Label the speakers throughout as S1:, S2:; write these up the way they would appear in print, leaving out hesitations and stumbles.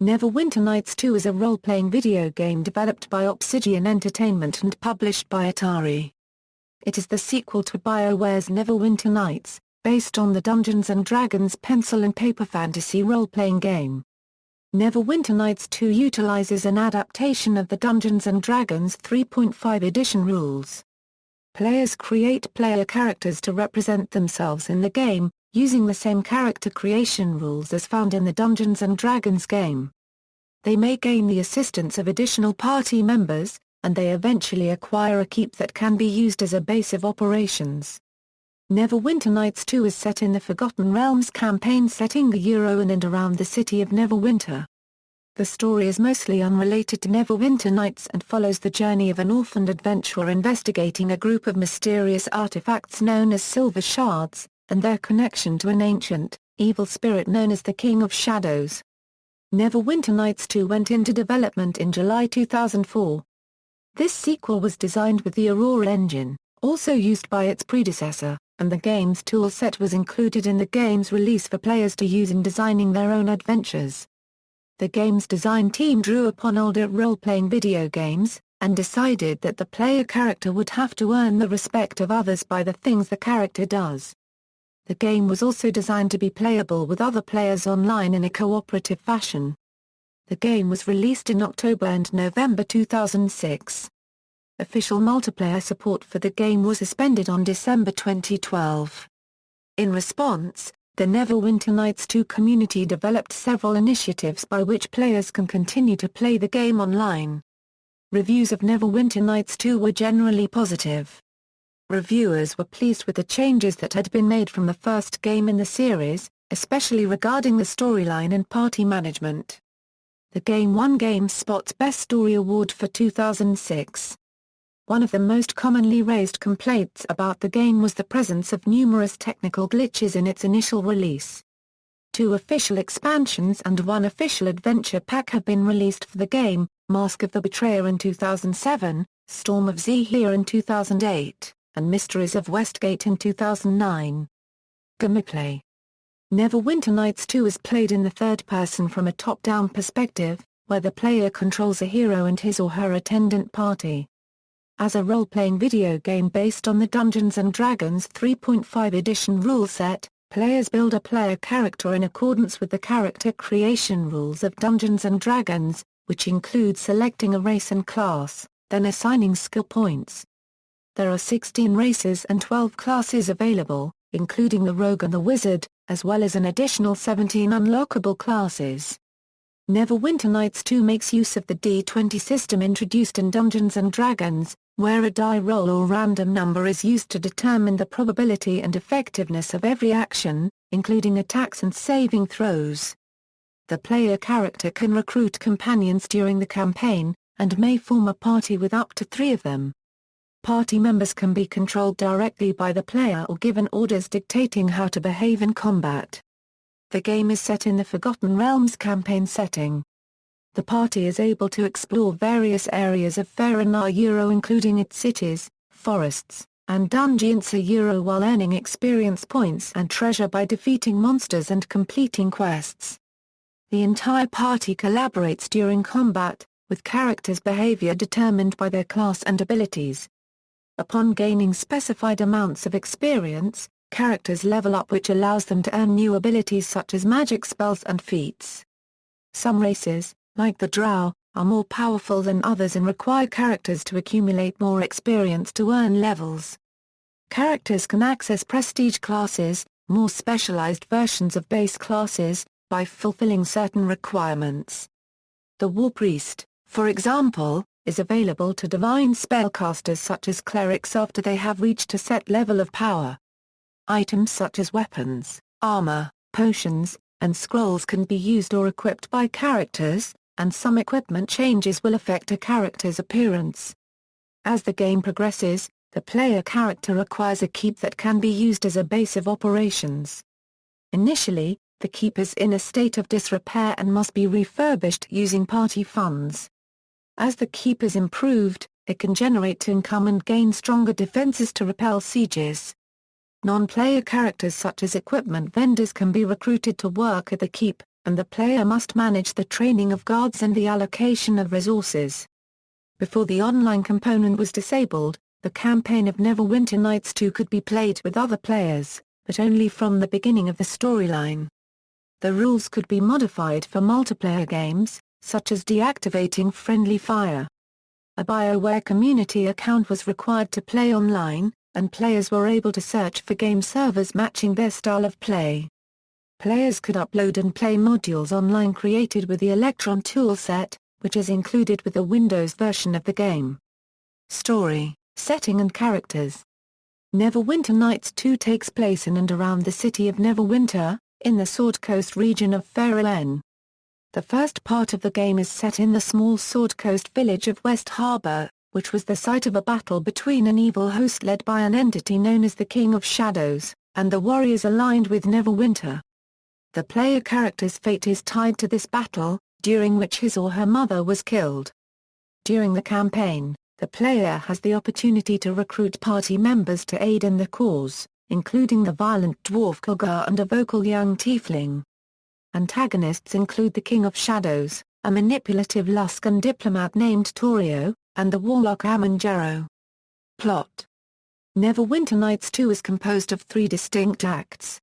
S1: Neverwinter Nights 2 is a role-playing video game developed by Obsidian Entertainment and published by Atari. It is the sequel to BioWare's Neverwinter Nights, based on the Dungeons & Dragons pencil and paper fantasy role-playing game. Neverwinter Nights 2 utilizes an adaptation of the Dungeons & Dragons 3.5 edition rules. Players create player characters to represent themselves in the game, using the same character creation rules as found in the Dungeons & Dragons game. They may gain the assistance of additional party members, and they eventually acquire a keep that can be used as a base of operations. Neverwinter Nights 2 is set in the Forgotten Realms campaign setting in and around the city of Neverwinter. The story is mostly unrelated to Neverwinter Nights and follows the journey of an orphaned adventurer investigating a group of mysterious artifacts known as silver shards, and their connection to an ancient, evil spirit known as the King of Shadows. Neverwinter Nights 2 went into development in July 2004. This sequel was designed with the Aurora engine, also used by its predecessor, and the game's toolset was included in the game's release for players to use in designing their own adventures. The game's design team drew upon older role-playing video games, and decided that the player character would have to earn the respect of others by the things the character does. The game was also designed to be playable with other players online in a cooperative fashion. The game was released in October and November 2006. Official multiplayer support for the game was suspended on December 2012. In response, the Neverwinter Nights 2 community developed several initiatives by which players can continue to play the game online. Reviews of Neverwinter Nights 2 were generally positive. Reviewers were pleased with the changes that had been made from the first game in the series, especially regarding the storyline and party management. The game won GameSpot's Best Story Award for 2006. One of the most commonly raised complaints about the game was the presence of numerous technical glitches in its initial release. 2 official expansions and 1 official adventure pack have been released for the game, Mask of the Betrayer in 2007, Storm of Zehir in 2008. And Mysteries of Westgate in 2009. Gameplay. Neverwinter Nights 2 is played in the third person from a top-down perspective, where the player controls a hero and his or her attendant party. As a role-playing video game based on the Dungeons & Dragons 3.5 edition rule set, players build a player character in accordance with the character creation rules of Dungeons & Dragons, which include selecting a race and class, then assigning skill points. There are 16 races and 12 classes available, including the Rogue and the Wizard, as well as an additional 17 unlockable classes. Neverwinter Nights 2 makes use of the D20 system introduced in Dungeons & Dragons, where a die roll or random number is used to determine the probability and effectiveness of every action, including attacks and saving throws. The player character can recruit companions during the campaign, and may form a party with up to 3 of them. Party members can be controlled directly by the player or given orders dictating how to behave in combat. The game is set in the Forgotten Realms campaign setting. The party is able to explore various areas of Faerun including its cities, forests, and dungeons while earning experience points and treasure by defeating monsters and completing quests. The entire party collaborates during combat, with characters' behavior determined by their class and abilities. Upon gaining specified amounts of experience, characters level up, which allows them to earn new abilities such as magic spells and feats. Some races, like the Drow, are more powerful than others and require characters to accumulate more experience to earn levels. Characters can access prestige classes, more specialized versions of base classes, by fulfilling certain requirements. The War Priest, for example, is available to divine spellcasters such as clerics after they have reached a set level of power. Items such as weapons, armor, potions, and scrolls can be used or equipped by characters, and some equipment changes will affect a character's appearance. As the game progresses, the player character acquires a keep that can be used as a base of operations. Initially, the keep is in a state of disrepair and must be refurbished using party funds. As the keep is improved, it can generate income and gain stronger defenses to repel sieges. Non-player characters such as equipment vendors can be recruited to work at the keep, and the player must manage the training of guards and the allocation of resources. Before the online component was disabled, the campaign of Neverwinter Nights 2 could be played with other players, but only from the beginning of the storyline. The rules could be modified for multiplayer games, such as deactivating friendly fire. A BioWare community account was required to play online, and players were able to search for game servers matching their style of play. Players could upload and play modules online created with the Electron toolset, which is included with the Windows version of the game. Story, setting and characters. Neverwinter Nights 2 takes place in and around the city of Neverwinter, in the Sword Coast region of Faroe. The first part of the game is set in the small Sword Coast village of West Harbor, which was the site of a battle between an evil host led by an entity known as the King of Shadows, and the warriors aligned with Neverwinter. The player character's fate is tied to this battle, during which his or her mother was killed. During the campaign, the player has the opportunity to recruit party members to aid in the cause, including the violent dwarf Kog'ar and a vocal young tiefling. Antagonists include the King of Shadows, a manipulative Luskan diplomat named Torio, and the warlock Amanjaro. Plot. Neverwinter Nights 2 is composed of 3 distinct acts.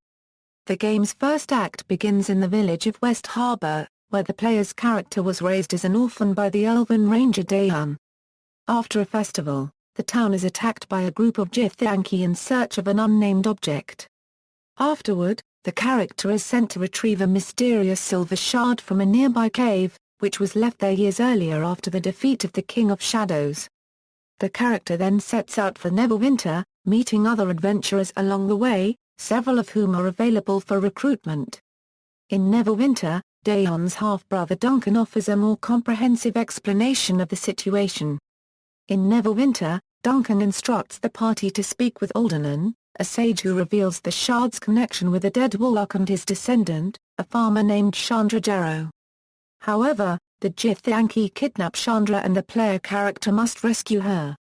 S1: The game's first act begins in the village of West Harbor, where the player's character was raised as an orphan by the elven ranger Dahan. After a festival, the town is attacked by a group of Githyanki in search of an unnamed object. Afterward, the character is sent to retrieve a mysterious silver shard from a nearby cave, which was left there years earlier after the defeat of the King of Shadows. The character then sets out for Neverwinter, meeting other adventurers along the way, several of whom are available for recruitment. In Neverwinter, Dahan's half-brother Duncan offers a more comprehensive explanation of the situation. In Neverwinter, Duncan instructs the party to speak with Aldernon, a sage who reveals the shard's connection with a dead warlock and his descendant, a farmer named Chandra Jarrow. However, the Githyanki kidnap Chandra and the player character must rescue her.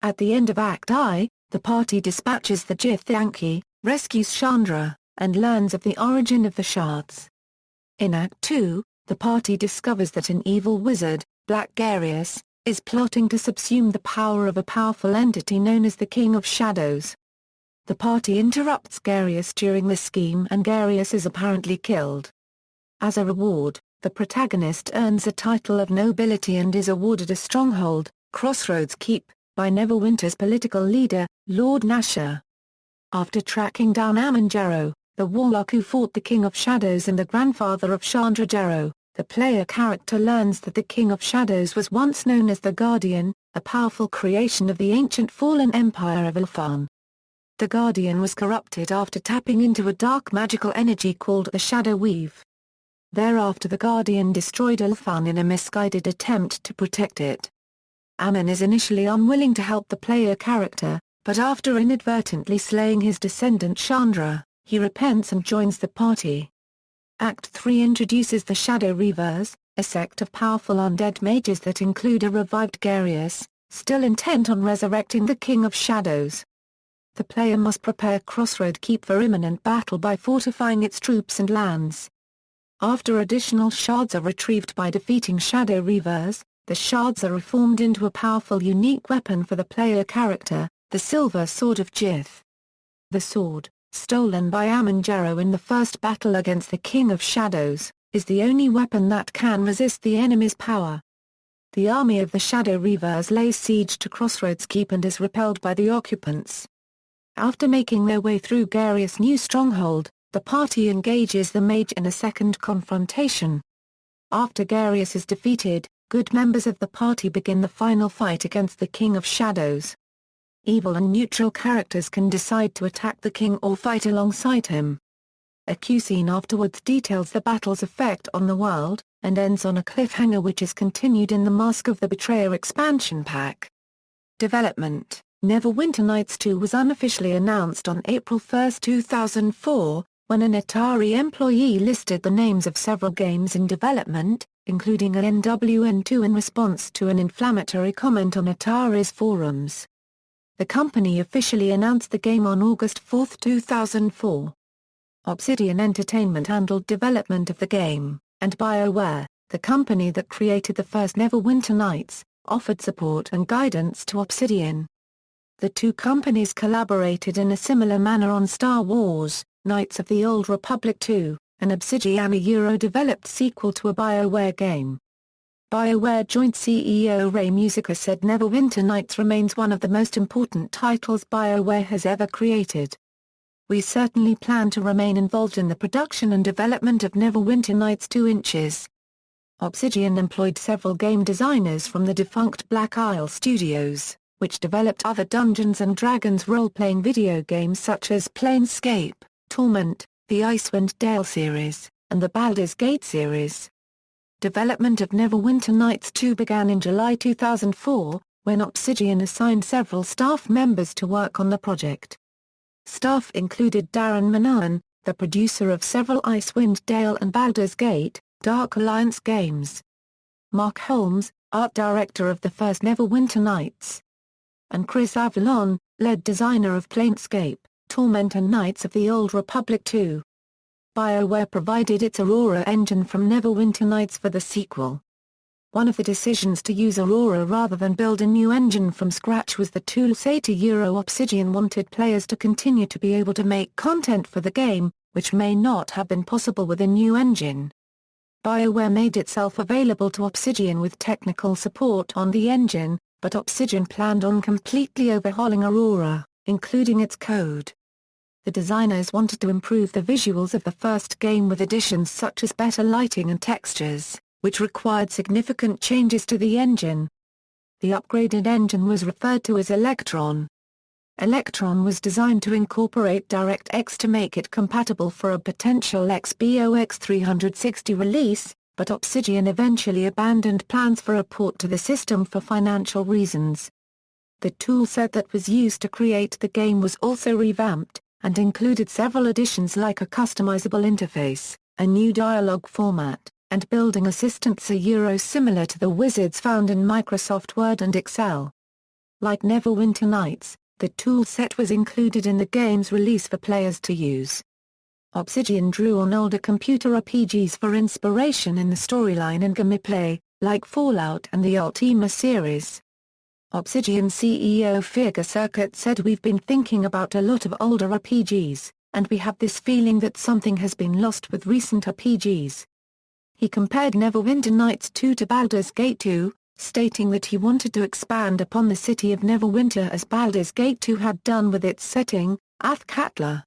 S1: At the end of Act I, the party dispatches the Githyanki, rescues Chandra, and learns of the origin of the shards. In Act II, the party discovers that an evil wizard, Black Garius, is plotting to subsume the power of a powerful entity known as the King of Shadows. The party interrupts Garius during the scheme and Garius is apparently killed. As a reward, the protagonist earns a title of nobility and is awarded a stronghold, Crossroads Keep, by Neverwinter's political leader, Lord Nasher. After tracking down Amanjaro, the warlock who fought the King of Shadows and the grandfather of Chandra Jarrow, the player character learns that the King of Shadows was once known as the Guardian, a powerful creation of the ancient fallen empire of Ulfan. The Guardian was corrupted after tapping into a dark magical energy called the Shadow Weave. Thereafter the Guardian destroyed Ulfan in a misguided attempt to protect it. Aman is initially unwilling to help the player character, but after inadvertently slaying his descendant Chandra, he repents and joins the party. Act 3 introduces the Shadow Reavers, a sect of powerful undead mages that include a revived Garius, still intent on resurrecting the King of Shadows. The player must prepare Crossroad Keep for imminent battle by fortifying its troops and lands. After additional shards are retrieved by defeating Shadow Reavers, the shards are reformed into a powerful unique weapon for the player character, the Silver Sword of Gith. The sword, stolen by Amanjaro in the first battle against the King of Shadows, is the only weapon that can resist the enemy's power. The army of the Shadow Reavers lays siege to Crossroads Keep and is repelled by the occupants. After making their way through Garius' new stronghold, the party engages the mage in a second confrontation. After Garius is defeated, good members of the party begin the final fight against the King of Shadows. Evil and neutral characters can decide to attack the king or fight alongside him. A cutscene afterwards details the battle's effect on the world, and ends on a cliffhanger which is continued in the Mask of the Betrayer expansion pack. Development. Neverwinter Nights 2 was unofficially announced on April 1, 2004, when an Atari employee listed the names of several games in development, including a NWN2 in response to an inflammatory comment on Atari's forums. The company officially announced the game on August 4, 2004. Obsidian Entertainment handled development of the game, and BioWare, the company that created the first Neverwinter Nights, offered support and guidance to Obsidian. The two companies collaborated in a similar manner on Star Wars, Knights of the Old Republic 2, an Obsidian Euro-developed sequel to a BioWare game. BioWare joint CEO Ray Musica said Neverwinter Nights remains one of the most important titles BioWare has ever created. We certainly plan to remain involved in the production and development of Neverwinter Nights 2 inches. Obsidian employed several game designers from the defunct Black Isle Studios, which developed other Dungeons & Dragons role-playing video games such as Planescape, Torment, the Icewind Dale series, and the Baldur's Gate series. Development of Neverwinter Nights 2 began in July 2004, when Obsidian assigned several staff members to work on the project. Staff included Darren Manahan, the producer of several Icewind Dale and Baldur's Gate, Dark Alliance games. Mark Holmes, art director of the first Neverwinter Nights. And Chris Avallone, lead designer of Planescape, Torment and Knights of the Old Republic 2. BioWare provided its Aurora engine from Neverwinter Nights for the sequel. One of the decisions to use Aurora rather than build a new engine from scratch was the toolset. Obsidian wanted players to continue to be able to make content for the game, which may not have been possible with a new engine. BioWare made itself available to Obsidian with technical support on the engine, but Obsidian planned on completely overhauling Aurora, including its code. The designers wanted to improve the visuals of the first game with additions such as better lighting and textures, which required significant changes to the engine. The upgraded engine was referred to as Electron. Electron was designed to incorporate DirectX to make it compatible for a potential Xbox 360 release, but Obsidian eventually abandoned plans for a port to the system for financial reasons. The toolset that was used to create the game was also revamped, and included several additions like a customizable interface, a new dialogue format, and building assistants similar to the wizards found in Microsoft Word and Excel. Like Neverwinter Nights, the toolset was included in the game's release for players to use. Obsidian drew on older computer RPGs for inspiration in the storyline and gameplay, like Fallout and the Ultima series. Obsidian CEO Fergus Urquhart said, "We've been thinking about a lot of older RPGs, and we have this feeling that something has been lost with recent RPGs." He compared Neverwinter Nights 2 to Baldur's Gate 2, stating that he wanted to expand upon the city of Neverwinter as Baldur's Gate 2 had done with its setting, Athkatla.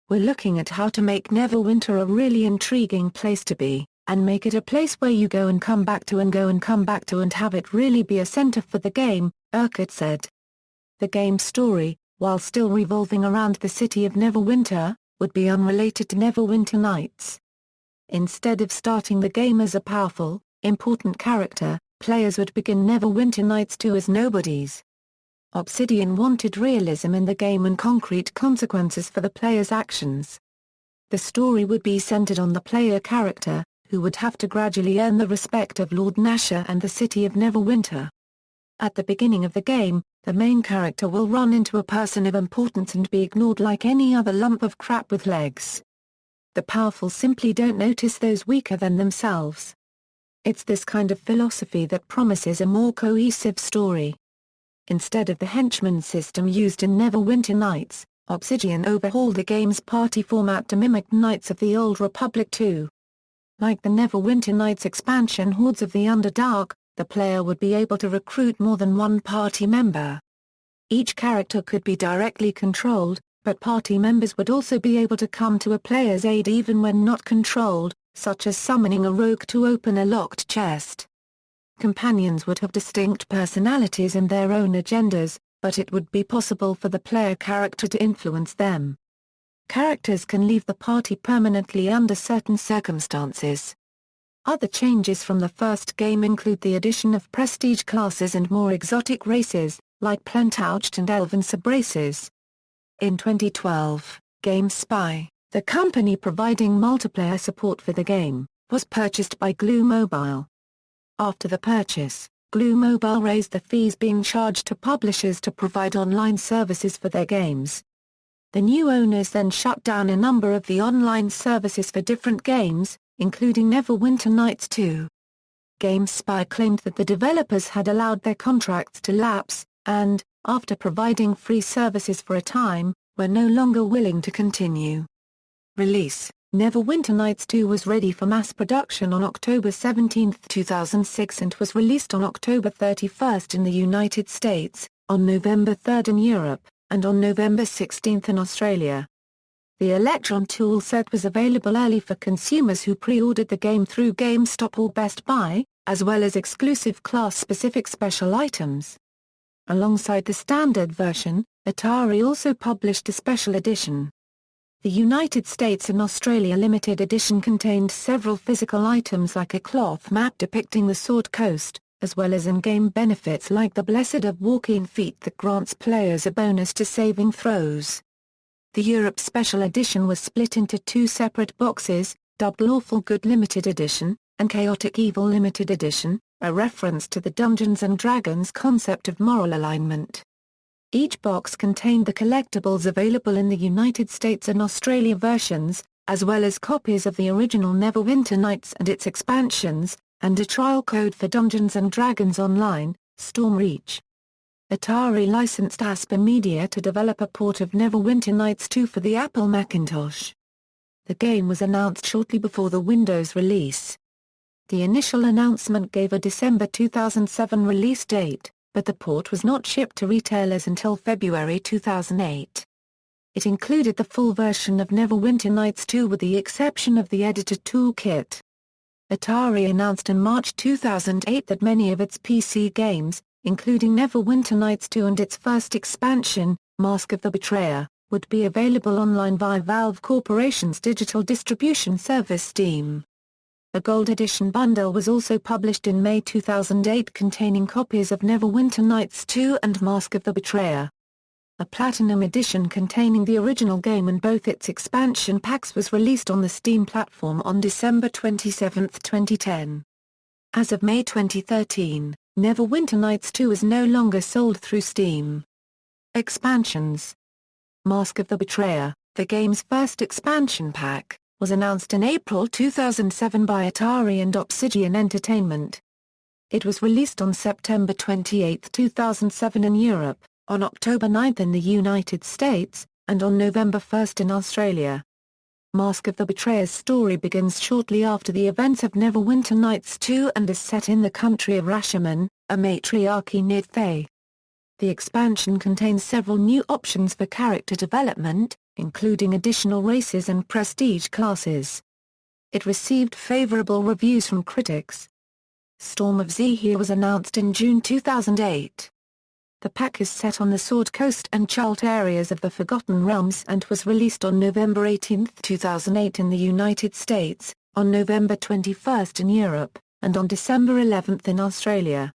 S1: "We're looking at how to make Neverwinter a really intriguing place to be, and make it a place where you go and come back to and have it really be a center for the game," Urquhart said. The game's story, while still revolving around the city of Neverwinter, would be unrelated to Neverwinter Nights. Instead of starting the game as a powerful, important character, players would begin Neverwinter Nights 2 as nobodies. Obsidian wanted realism in the game and concrete consequences for the player's actions. The story would be centered on the player character, who would have to gradually earn the respect of Lord Nasher and the city of Neverwinter. At the beginning of the game, the main character will run into a person of importance and be ignored like any other lump of crap with legs. The powerful simply don't notice those weaker than themselves. It's this kind of philosophy that promises a more cohesive story. Instead of the henchman system used in Neverwinter Nights, Obsidian overhauled the game's party format to mimic Knights of the Old Republic 2. Like the Neverwinter Nights expansion Hordes of the Underdark, the player would be able to recruit more than one party member. Each character could be directly controlled, but party members would also be able to come to a player's aid even when not controlled, such as summoning a rogue to open a locked chest. Companions would have distinct personalities and their own agendas, but it would be possible for the player character to influence them. Characters can leave the party permanently under certain circumstances. Other changes from the first game include the addition of prestige classes and more exotic races, like Plentouched and Elven Subraces. In 2012, GameSpy, the company providing multiplayer support for the game, was purchased by Glue Mobile. After the purchase, Glue Mobile raised the fees being charged to publishers to provide online services for their games. The new owners then shut down a number of the online services for different games, including Neverwinter Nights 2. GameSpy claimed that the developers had allowed their contracts to lapse, and, after providing free services for a time, were no longer willing to continue. Release: Neverwinter Nights 2 was ready for mass production on October 17, 2006 and was released on October 31 in the United States, on November 3 in Europe, and on November 16 in Australia. The Electron toolset was available early for consumers who pre-ordered the game through GameStop or Best Buy, as well as exclusive class-specific special items. Alongside the standard version, Atari also published a special edition. The United States and Australia limited edition contained several physical items like a cloth map depicting the Sword Coast, as well as in-game benefits like the Blessed of Walking Feet that grants players a bonus to saving throws. The Europe Special Edition was split into two separate boxes, dubbed Lawful Good Limited Edition, and Chaotic Evil Limited Edition, a reference to the Dungeons & Dragons concept of moral alignment. Each box contained the collectibles available in the United States and Australia versions, as well as copies of the original Neverwinter Nights and its expansions, and a trial code for Dungeons & Dragons Online, Stormreach. Atari licensed Asper Media to develop a port of Neverwinter Nights 2 for the Apple Macintosh. The game was announced shortly before the Windows release. The initial announcement gave a December 2007 release date, but the port was not shipped to retailers until February 2008. It included the full version of Neverwinter Nights 2 with the exception of the editor toolkit. Atari announced in March 2008 that many of its PC games, including Neverwinter Nights 2 and its first expansion, Mask of the Betrayer, would be available online via Valve Corporation's digital distribution service Steam. A Gold Edition bundle was also published in May 2008 containing copies of Neverwinter Nights 2 and Mask of the Betrayer. A Platinum Edition containing the original game and both its expansion packs was released on the Steam platform on December 27, 2010. As of May 2013, Neverwinter Nights 2 is no longer sold through Steam. Expansions: Mask of the Betrayer, the game's first expansion pack, was announced in April 2007 by Atari and Obsidian Entertainment. It was released on September 28, 2007 in Europe, on October 9 in the United States, and on November 1 in Australia. Mask of the Betrayer's story begins shortly after the events of Neverwinter Nights 2 and is set in the country of Rashomon, a matriarchy near Thay. The expansion contains several new options for character development, including additional races and prestige classes. It received favorable reviews from critics. Storm of Zehir was announced in June 2008. The pack is set on the Sword Coast and Chult areas of the Forgotten Realms and was released on November 18, 2008 in the United States, on November 21 in Europe, and on December 11 in Australia.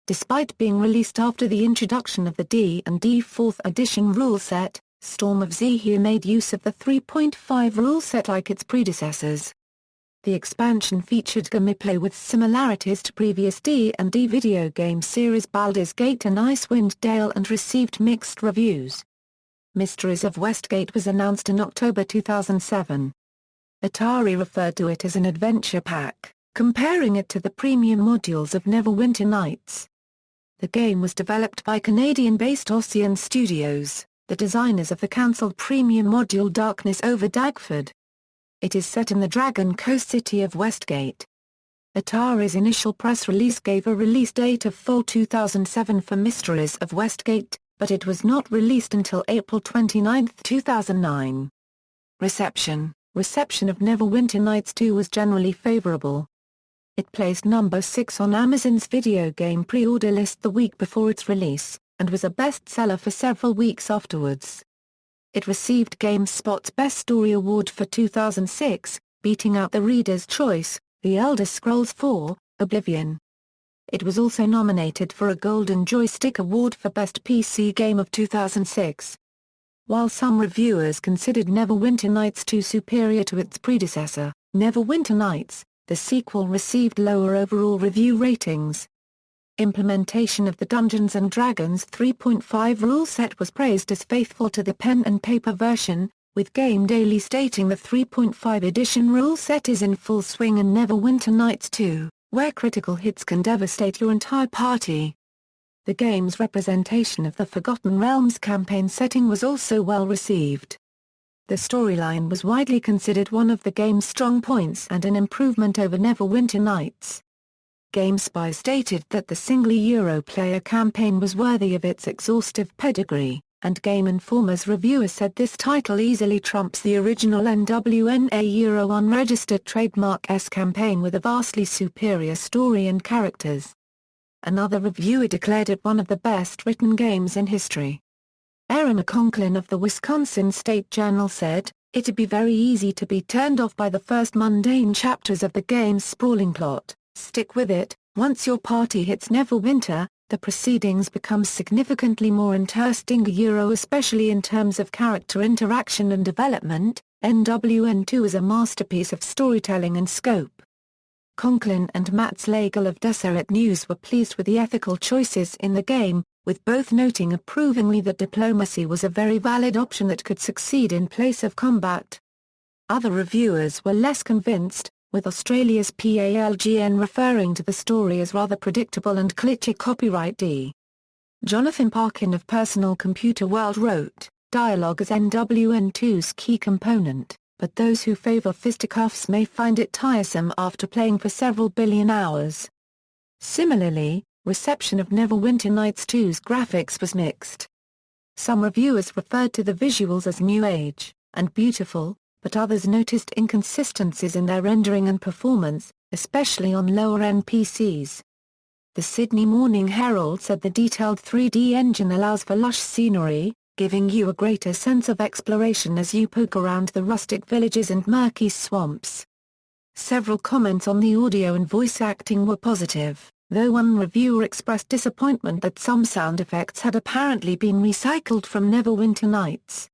S1: Despite being released after the introduction of the D&D 4th edition rule set, Storm of Zehir made use of the 3.5 rule set like its predecessors. The expansion featured gameplay with similarities to previous D&D video game series Baldur's Gate and Icewind Dale and received mixed reviews. Mysteries of Westgate was announced in October 2007. Atari referred to it as an adventure pack, comparing it to the premium modules of Neverwinter Nights. The game was developed by Canadian-based Ocean Studios, the designers of the cancelled premium module Darkness over Dagford. It is set in the Dragon Coast city of Westgate. Atari's initial press release gave a release date of fall 2007 for Mysteries of Westgate, but it was not released until April 29, 2009. Reception of Neverwinter Nights 2 was generally favorable. It placed number 6 on Amazon's video game pre-order list the week before its release, and was a bestseller for several weeks afterwards. It received GameSpot's Best Story Award for 2006, beating out The Reader's Choice, The Elder Scrolls IV: Oblivion. It was also nominated for a Golden Joystick Award for Best PC Game of 2006. While some reviewers considered Neverwinter Nights 2 superior to its predecessor, Neverwinter Nights, the sequel received lower overall review ratings. Implementation of the Dungeons & Dragons 3.5 rule set was praised as faithful to the pen and paper version, with Game Daily stating the 3.5 edition rule set is in full swing in Neverwinter Nights 2, where critical hits can devastate your entire party. The game's representation of the Forgotten Realms campaign setting was also well received. The storyline was widely considered one of the game's strong points and an improvement over Neverwinter Nights. GameSpy stated that the single player campaign was worthy of its exhaustive pedigree, and Game Informer's reviewer said this title easily trumps the original NWNA unregistered trademark campaign with a vastly superior story and characters. Another reviewer declared it one of the best-written games in history. Aaron Conklin of the Wisconsin State Journal said, "It'd be very easy to be turned off by the first mundane chapters of the game's sprawling plot. Stick with it. Once your party hits Neverwinter, the proceedings become significantly more interesting, especially in terms of character interaction and development. NWN2 is a masterpiece of storytelling and scope." Conklin and Matt Slagle of Deseret News were pleased with the ethical choices in the game, with both noting approvingly that diplomacy was a very valid option that could succeed in place of combat. Other reviewers were less convinced, with Australia's PALGN referring to the story as rather predictable and glitchy. Copyright D. Jonathan Parkin of Personal Computer World wrote, "Dialogue is NWN2's key component, but those who favor fisticuffs may find it tiresome after playing for several billion hours." Similarly, reception of Neverwinter Nights 2's graphics was mixed. Some reviewers referred to the visuals as new age and beautiful, but others noticed inconsistencies in their rendering and performance, especially on lower-end PCs. The Sydney Morning Herald said the detailed 3D engine allows for lush scenery, giving you a greater sense of exploration as you poke around the rustic villages and murky swamps. Several comments on the audio and voice acting were positive, though one reviewer expressed disappointment that some sound effects had apparently been recycled from Neverwinter Nights.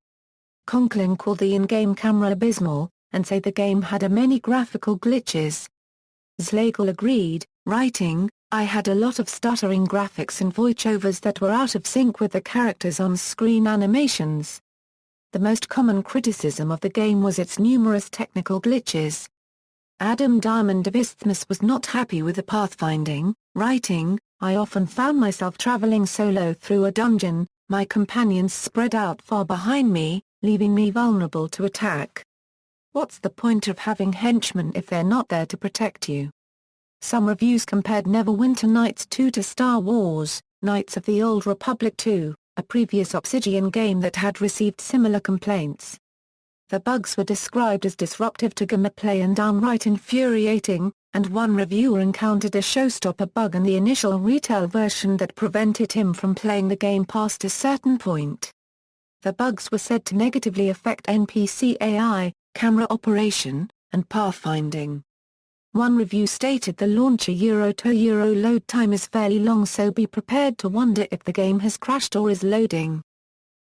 S1: Conklin called the in-game camera abysmal, and said the game had many graphical glitches. Slagle agreed, writing, "I had a lot of stuttering graphics and voiceovers that were out of sync with the characters' on-screen animations." The most common criticism of the game was its numerous technical glitches. Adam Diamond of Isthmus was not happy with the pathfinding, writing, "I often found myself traveling solo through a dungeon, my companions spread out far behind me, leaving me vulnerable to attack. What's the point of having henchmen if they're not there to protect you?" Some reviews compared Neverwinter Nights 2 to Star Wars, Knights of the Old Republic 2, a previous Obsidian game that had received similar complaints. The bugs were described as disruptive to gameplay and downright infuriating, and one reviewer encountered a showstopper bug in the initial retail version that prevented him from playing the game past a certain point. The bugs were said to negatively affect NPC AI, camera operation, and pathfinding. One review stated the launcher to load time is fairly long, so be prepared to wonder if the game has crashed or is loading.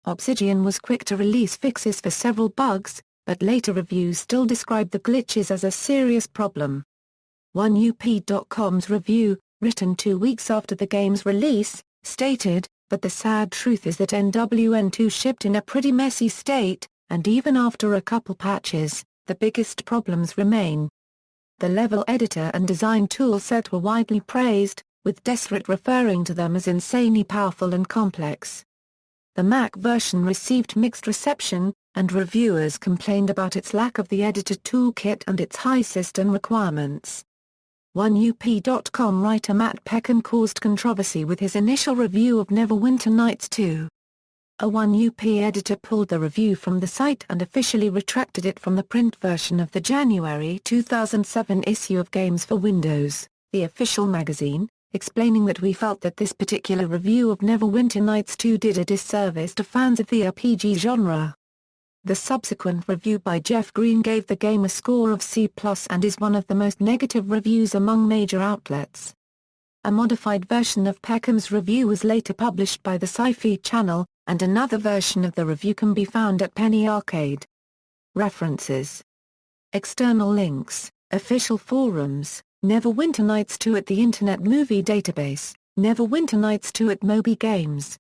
S1: Obsidian was quick to release fixes for several bugs, but later reviews still described the glitches as a serious problem. OneUP.com's review, written 2 weeks after the game's release, stated, "But the sad truth is that NWN2 shipped in a pretty messy state, and even after a couple patches, the biggest problems remain." The level editor and design tool set were widely praised, with Deseret referring to them as insanely powerful and complex. The Mac version received mixed reception, and reviewers complained about its lack of the editor toolkit and its high system requirements. OneUP.com writer Matt Peckham caused controversy with his initial review of Neverwinter Nights 2. A OneUP editor pulled the review from the site and officially retracted it from the print version of the January 2007 issue of Games for Windows, the official magazine, explaining that "We felt that this particular review of Neverwinter Nights 2 did a disservice to fans of the RPG genre." The subsequent review by Jeff Green gave the game a score of C+ and is one of the most negative reviews among major outlets. A modified version of Peckham's review was later published by the Sci-Fi Channel, and another version of the review can be found at Penny Arcade. References. External links, official forums, Neverwinter Nights 2 at the Internet Movie Database. Neverwinter Nights 2 at Moby Games.